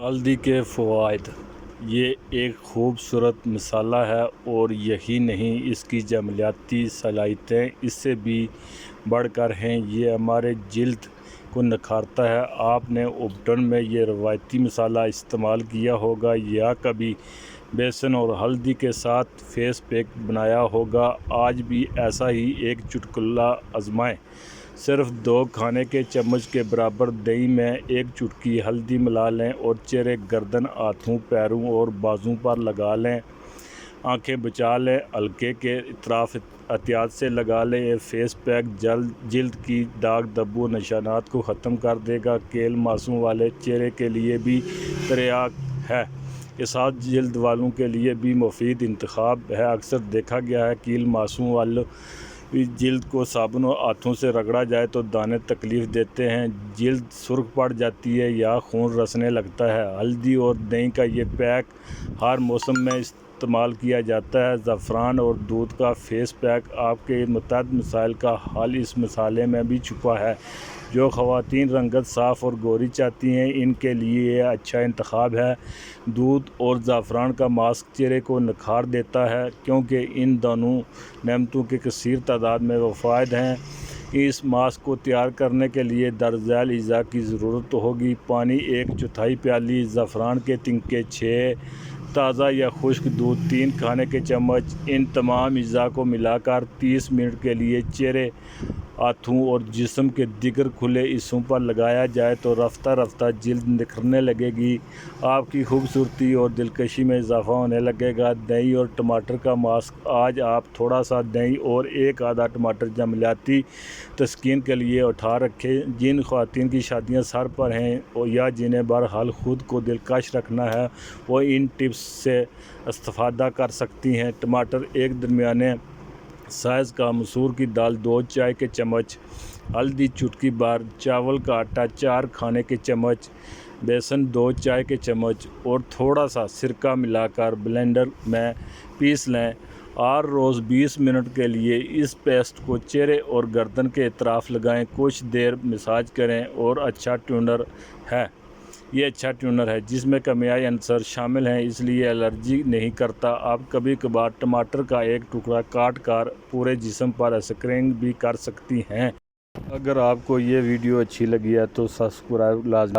ہلدی کے فوائد۔ یہ ایک خوبصورت مصالحہ ہے اور یہی نہیں اس کی جمالیاتی صلاحیتیں اس سے بھی بڑھ کر ہیں۔ یہ ہمارے جلد کو نکھارتا ہے۔ آپ نے ابٹن میں یہ روایتی مصالحہ استعمال کیا ہوگا یا کبھی بیسن اور ہلدی کے ساتھ فیس پیک بنایا ہوگا۔ آج بھی ایسا ہی ایک چٹکلا آزمائیں۔ صرف 2 کھانے کے چمچ کے برابر دہی میں 1 چٹکی ہلدی ملا لیں اور چہرے، گردن، ہاتھوں، پیروں اور بازوؤں پر لگا لیں۔ آنکھیں بچا لیں۔ حلقے کے اطراف احتیاط سے لگا لیں۔ یہ فیس پیک جلد کی داغ دھبوں نشانات کو ختم کر دے گا۔ کیل ماسوں والے چہرے کے لیے بھی تریاک ہے۔ حساس جلد والوں کے لیے بھی مفید انتخاب ہے۔ اکثر دیکھا گیا ہے کیل ماسوں والی جلد کو صابن اور ہاتھوں سے رگڑا جائے تو دانے تکلیف دیتے ہیں، جلد سرخ پڑ جاتی ہے یا خون رسنے لگتا ہے۔ ہلدی اور دہی کا یہ پیک ہر موسم میں استعمال کیا جاتا ہے۔ زعفران اور دودھ کا فیس پیک۔ آپ کے متعدد مسائل کا حل اس مصالحے میں بھی چھپا ہے۔ جو خواتین رنگت صاف اور گوری چاہتی ہیں ان کے لیے یہ اچھا انتخاب ہے۔ دودھ اور زعفران کا ماسک چہرے کو نکھار دیتا ہے کیونکہ ان دونوں نعمتوں کے کثیر تعداد میں فوائد ہیں۔ اس ماسک کو تیار کرنے کے لیے درج ذیل اجزاء کی ضرورت ہوگی: پانی 1/4 پیالی، زعفران کے تنکے 6، تازہ یا خشک دودھ 3 کھانے کے چمچ۔ ان تمام اجزاء کو ملا کر 30 منٹ کے لیے چہرے، ہاتھوں اور جسم کے دیگر کھلے حصوں پر لگایا جائے تو رفتہ رفتہ جلد نکھرنے لگے گی۔ آپ کی خوبصورتی اور دلکشی میں اضافہ ہونے لگے گا۔ دہی اور ٹماٹر کا ماسک۔ آج آپ تھوڑا سا دہی اور 1 آدھا ٹماٹر جمالیاتی تسکین کے لیے اٹھا رکھیں۔ جن خواتین کی شادیاں سر پر ہیں یا جنہیں بہرحال خود کو دلکش رکھنا ہے وہ ان ٹپس سے استفادہ کر سکتی ہیں۔ ٹماٹر 1 درمیانے سائز کا، مسور کی دال 2 چائے کے چمچ، ہلدی چٹکی بھر، چاول کا آٹا 4 کھانے کے چمچ، بیسن 2 چائے کے چمچ اور تھوڑا سا سرکہ ملا کر بلینڈر میں پیس لیں۔ ہر روز 20 منٹ کے لیے اس پیسٹ کو چہرے اور گردن کے اطراف لگائیں۔ کچھ دیر مساج کریں اور یہ اچھا ٹونر ہے جس میں کیمیائی عنصر شامل ہیں اس لیے الرجی نہیں کرتا۔ آپ کبھی کبھار ٹماٹر کا 1 ٹکڑا کاٹ کر پورے جسم پر اسپرینگ بھی کر سکتی ہیں۔ اگر آپ کو یہ ویڈیو اچھی لگی ہے تو سبسکرائب لازمی